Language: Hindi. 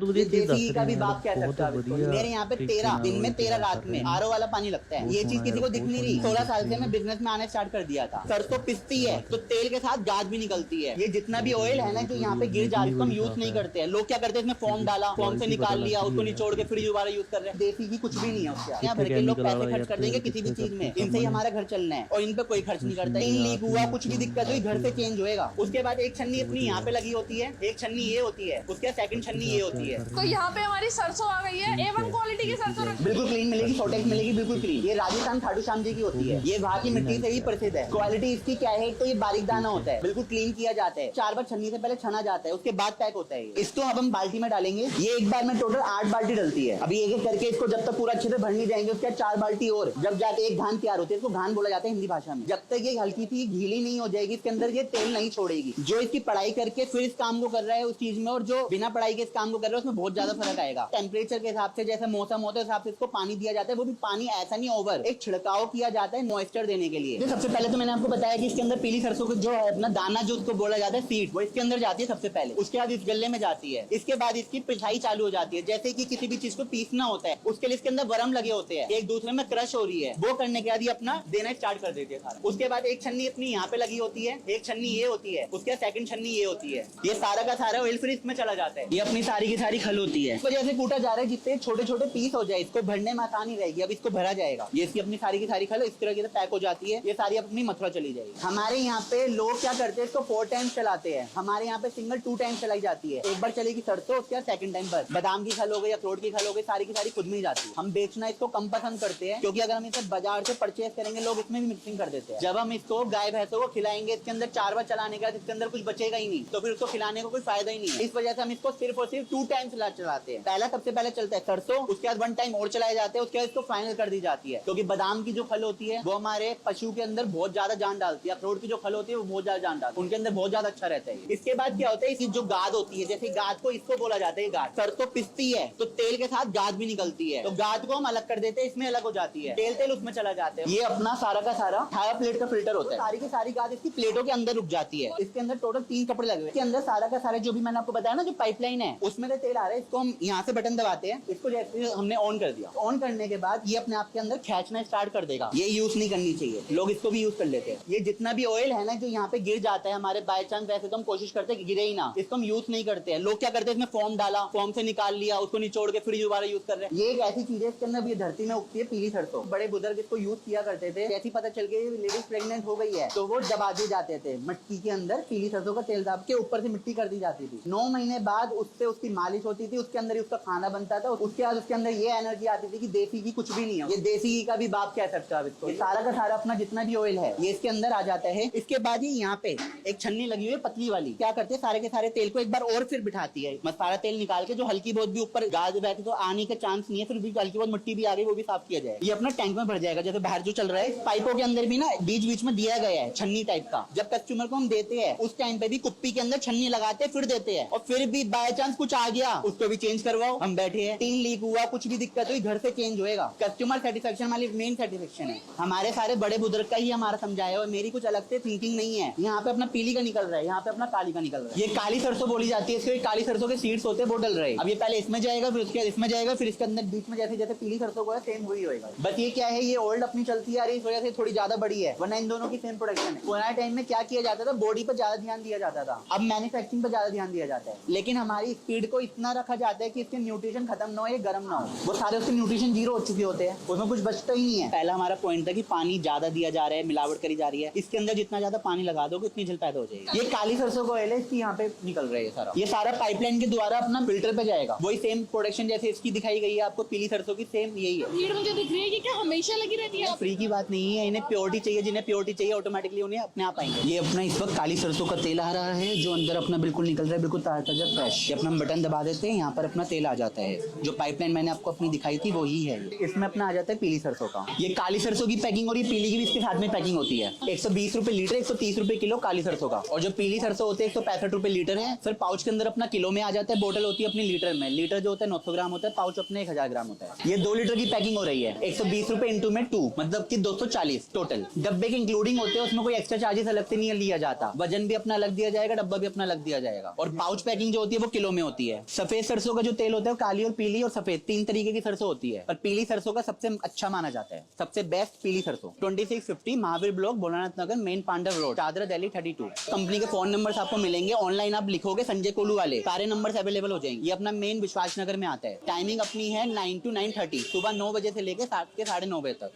देसी का भी बाप कह सकता है। मेरे यहाँ पे 13 दिन में 13 रात में आरओ वाला पानी लगता है। ये चीज किसी को दिख नहीं रही। 16 साल से मैं बिजनेस में आने स्टार्ट कर दिया था। सरसों पिसती है तो तेल के साथ गाद भी निकलती है। ये जितना भी ऑयल है ना जो यहाँ पे गिर जाता है, हम यूज नहीं करते हैं। लोग क्या करते हैं, इसमें फॉर्म डाला, फॉर्म से निकाल लिया, उसको निचोड़ के फिर दोबारा यूज कर रहे हैं। देसी की कुछ भी नहीं है उसके। यहाँ भर के लोग पैसे खर्च कर देंगे किसी भी चीज में। इनसे ही हमारा घर चलना है और इन पे कोई खर्च नहीं करता। इन लीक हुआ, कुछ भी दिक्कत हुई, घर से चेंज होएगा। उसके बाद एक छन्नी अपनी यहाँ पे लगी होती है, एक छन्नी ये होती है, उसके सेकंड छन्नी ये होती है। तो यहाँ पे हमारी सरसों आ गई है। A1 क्वालिटी की सरसों बिल्कुल क्लीन मिलेगी, फोटेक्स मिलेगी, बिल्कुल क्लीन। ये राजस्थान खाटू श्याम जी की होती है। ये वहाँ की मिट्टी से ही प्रसिद्ध है। क्वालिटी इसकी क्या है, तो ये बारीक दाना होता है, बिल्कुल क्लीन किया जाता है। 4 बार छन्नी से पहले छना जाता है, उसके बाद पैक होता है। इसको अब हम बाल्टी में डालेंगे। ये एक बार में टोटल 8 बाल्टी डलती है। अभी एक एक करके इसको जब तक पूरा अच्छे से भर नहीं जाएंगे, उसके बाद 4 बाल्टी और जब जाके एक घान तैयार होती है। इसको घान बोला जाता है हिंदी भाषा में। जब तक ये हल्की सी गीली नहीं हो जाएगी, इसके अंदर ये तेल नहीं छोड़ेगी। जो इसकी पढ़ाई करके फिर इस काम को कर रहा है उस चीज में, और जो बिना पढ़ाई के इस काम को कर रहा है उसमें बहुत ज्यादा फर्क आएगा। टेम्परेचर के हिसाब से, जैसे मौसम होता है हिसाब से इसको पानी दिया जाता है। वो भी पानी ऐसा नहीं ओवर, एक छिड़काव किया जाता है मॉइस्चर देने के लिए। सबसे पहले तो मैंने आपको बताया कि इसके अंदर पीली सरसों को जो है अपना दाना जो उसको बोला जाता है सीड, वो इसके अंदर जाती है सबसे पहले। उसके बाद इस गले में जाती है। इसके बाद इसकी पिसाई चालू हो जाती है। जैसे कि किसी भी चीज को पीसना होता है, उसके लिए इसके अंदर वर्म लगे होते हैं, एक दूसरे में क्रश हो रही है। वो करने के बाद ये अपना देना स्टार्ट कर देती है सारा। उसके बाद एक छन्नी अपनी यहाँ पे लगी होती है, एक छन्नी ये होती है, उसके सेकंड छन्नी ये होती है। ये सारा का सारा ऑयल फिर इसमें चला जाता है। ये अपनी सारी की सारी खल होती है। इसको जैसे कूटा जा रहा है, जितने छोटे छोटे पीस हो जाए, इसको भरने में आसानी रहेगी। अब इसको भरा जाएगा। ये इसकी अपनी सारी की सारी खल इस तरह से पैक हो जाती है। ये सारी अपनी मथुरा चली जाएगी। हमारे यहाँ पे लोग क्या करते हैं, इसको 4 टाइम्स चलाते हैं। हमारे यहाँ पे सिंगल 2 टाइम्स चलाई जाती है। एक बार चलेगी सरसों, उसके बाद सेकंड टाइम पर बादाम की खल हो गई, अखरोट की खल हो गई, सारी की सारी खुद में ही जाती है। हम बेचना इसको कम पसंद करते हैं, क्योंकि अगर हम इसे बाजार से परचेज करेंगे, लोग इसमें भी मिक्सिंग कर देते हैं। जब हम इसको गाय भैंसों को खिलाएंगे, इसके अंदर 4 बार चलाने के बाद इसके अंदर कुछ बचेगा ही नहीं, तो फिर उसको खिलाने का कोई फायदा ही नहीं है। इस वजह से हम इसको सिर्फ और सिर्फ 2 टाइम्स चलाते हैं। पहला सबसे पहले चलता है सरसों, उसके बाद 1 टाइम और चलाए जाते हैं, उसके बाद इसको फाइनल कर दी जाती है। क्योंकि बादाम की जो खल होती है वो हमारे पशु के अंदर बहुत ज्यादा जान डालती है। अखरोट की जो खल होती है वो बहुत ज्यादा जान डालती है, उनके अंदर बहुत ज्यादा अच्छा रहता है। इसके बाद क्या होता है, इसकी जो गाद होती है, जैसे गाद को इसको बोला जाता है गाद। सरसों पिसती है तो तेल के साथ गाद भी निकलती है, तो गाद को हम अलग कर देते हैं, इसमें अलग हो जाती है, तेल उसमें चला जाता है। ये अपना सारा का सारा 18 प्लेट का फिल्टर होता है। सारी की सारी गाद इसकी प्लेटों के अंदर रुक जाती है। इसके अंदर टोटल 3 कपड़े लगे हुए। इसके अंदर सारा का सारा जो भी मैंने आपको बताया ना, जो पाइपलाइन है उसमें से तेल आ रहा है। इसको हम यहाँ से बटन दबाते हैं, इसको जैसे हमने ऑन कर दिया, ऑन करने के बाद ये अपने आप के अंदर खींचना स्टार्ट कर देगा। ये यूज नहीं करनी चाहिए, लोग इसको भी यूज कर लेते हैं। ये जितना भी ऑयल है ना जो यहाँ पे गिर जाता है हमारे बाय चांस, वैसे तो हम कोशिश करते हैं कि गिरे ही ना, इसको हम यूज नहीं करते हैं। लोग क्या करते हैं, इसमें फॉर्म डाला, फॉर्म से निकाल लिया, उसको निचोड़ के फिर दोबारा यूज कर रहे हैं। ये एक ऐसी चीज है, इसके अंदर भी धरती में उगती है पीली सरसों। बड़े बुजुर्ग इसको यूज किया करते थे। जैसी पता चल गई लेडीज प्रेग्नेंट हो गई है तो वो दबा दिए जाते थे मटकी के अंदर, पीली सरसों का तेल दाब के ऊपर से मिट्टी कर दी जाती थी। 9 महीने बाद उससे उसकी मालिश होती थी, उसके अंदर ही उसका खाना बनता था। उसके बाद उसके अंदर ये एनर्जी आती थी कि देसी की कुछ भी नहीं है। ये देसी घी का भी बाप कह सकता है इसको। ये सारा का सारा अपना जितना भी ऑयल है ये इसके अंदर आ जाता है। इसके बाद ही यहाँ पे एक छन्नी लगी हुई है पतली वाली, क्या करते हैं सारे के सारे तेल को एक बार और फिर बिठाती है। मसाला तेल निकाल के जो हल्की बहुत भी ऊपर गाज बैठे तो आने का चांस नहीं है, फिर भी हल्की बहुत मिट्टी भी आ गई वो भी साफ किया जाए। ये अपना टैंक में भर जाएगा। जैसे बाहर जो चल रहा है, पाइपों के अंदर भी ना बीच बीच में दिया गया है छन्नी टाइप का। जब कस्टमर को हम देते हैं उस टाइम पे भी कुप्पी के अंदर छन्नी लगाते हैं, फिर देते हैं। और फिर भी बाय चांस कुछ आ गया उसको भी चेंज करवाओ। हम बैठे हैं, टीन लीक हुआ, कुछ भी दिक्कत हुई, घर से चेंज होएगा। कस्टमर सेटिस्फेक्शन हमारी मेन सेटिस्फेक्शन है। हमारे सारे बड़े बुजुर्ग का ही हमारा समझाया और मेरी कुछ अलग से थिंकिंग नहीं है। यहाँ पे अपना पीली का निकल रहा है, यहाँ पे अपना काली का निकल रहा है। ये काली सरसों बोली जाती है, इसके काली सरसों के सीड्स होते हैं वो डल रहे हैं। अब ये पहले इसमें जाएगा, फिर उसके इसमें जाएगा, फिर इसके अंदर बीच में जैसे जैसे पीली सरसों को है सेम वही होएगा। बस ये क्या है, ये ओल्ड अपनी चलती आ रही है, इस वजह से थोड़ी ज्यादा बड़ी है, वरना इन दोनों की सेम प्रोडक्शन है। पुराने टाइम में क्या किया जाता था, बॉडी पर ज्यादा ध्यान दिया जाता था, अब मैन्युफैक्चरिंग पर ज्यादा ध्यान दिया जाता है। लेकिन हमारी स्पीड को इतना रखा जाता है कि इसके न्यूट्रिशन खत्म ना हो, ये गर्म ना हो। वो सारे उसके न्यूट्रिशन 0 हो चुके होते हैं, उसमें कुछ बचता ही नहीं है। पहला हमारा पॉइंट था कि पानी ज्यादा दिया जा रहा है, मिलावट करी जा रही है। इसके अंदर जितना ज्यादा पानी लगा दोगे उतनी जल पैदा हो जाएगी। ये काली सरसों का ऑयल है, इसकी यहाँ पे निकल रहा है सारा। ये सारा पाइपलाइन के द्वारा अपना फिल्टर पे जाएगा। वही सेम प्रोडक्शन जैसे इसकी दिखाई गई है आपको पीली सरसों की, सेम यही है। भीड़ मुझे दिख रही है कि क्या हमेशा लगी रहती है? फ्री की बात नहीं है, इन्हें प्योरिटी चाहिए। जिन्हें प्योरिटी चाहिए ऑटोमेटिकली उन्हें अपने आप आएंगे। ये अपना इस वक्त काली सरसों का तेल आ रहा है, जो अंदर अपना बिल्कुल निकल रहा है, बिल्कुल ताजा फ्रेश। अपना बटन दबा देते हैं, यहाँ पर अपना तेल आ जाता है। जो पाइपलाइन मैंने आपको अपनी दिखाई थी वो ही है। इसमें अपना आ जाता है पीली सरसों का। ये काली सरसों की पैकिंग और ये पीली की भी इसके साथ में पैकिंग होती है। 120 रुपए लीटर, 130 रुपए किलो काली सरसों का। और जो पीली सरसों होते हैं 165 रुपए लीटर है। फिर पाउच के अंदर अपना किलो में आ जाता है, बोतल होती है अपनी लीटर में। लीटर जो होता है 900 ग्राम होता है, पाउच अपने 1000 ग्राम होता है। ये 2 लीटर की पैकिंग हो रही है। 120 रुपए इंटू में 2 मतलब कि 240 टोटल। डब्बे के इंक्लूडिंग होते हैं, उसमें कोई एक्स्ट्रा चार्जेस अलग से नहीं लिया जाता। वजन भी अपना अलग दिया जाएगा, डब्बा भी अपना अलग दिया जाएगा। और पाउच पैकिंग जो होती है वो किलो में होती है। सफेद सरसों का जो तेल होता है वो काली और पीली और सफेद 3 तरीके की सरसों होती है, पर पीली सरसों का सबसे अच्छा माना जाता है, सबसे बेस्ट पीली सरसों। 2650 Mahavir block, Bholanath Nagar, main Pandav road, चादरा, दिल्ली 32। कंपनी के फोन नंबर्स आपको मिलेंगे, ऑनलाइन आप लिखोगे संजय कोलू वाले, सारे नंबर्स अवेलेबल हो जाएंगे। ये अपना मेन विश्वास नगर में आता है। टाइमिंग अपनी है 9 to 9:30, सुबह 9 बजे से लेकर 7 के 9:30 बजे तक।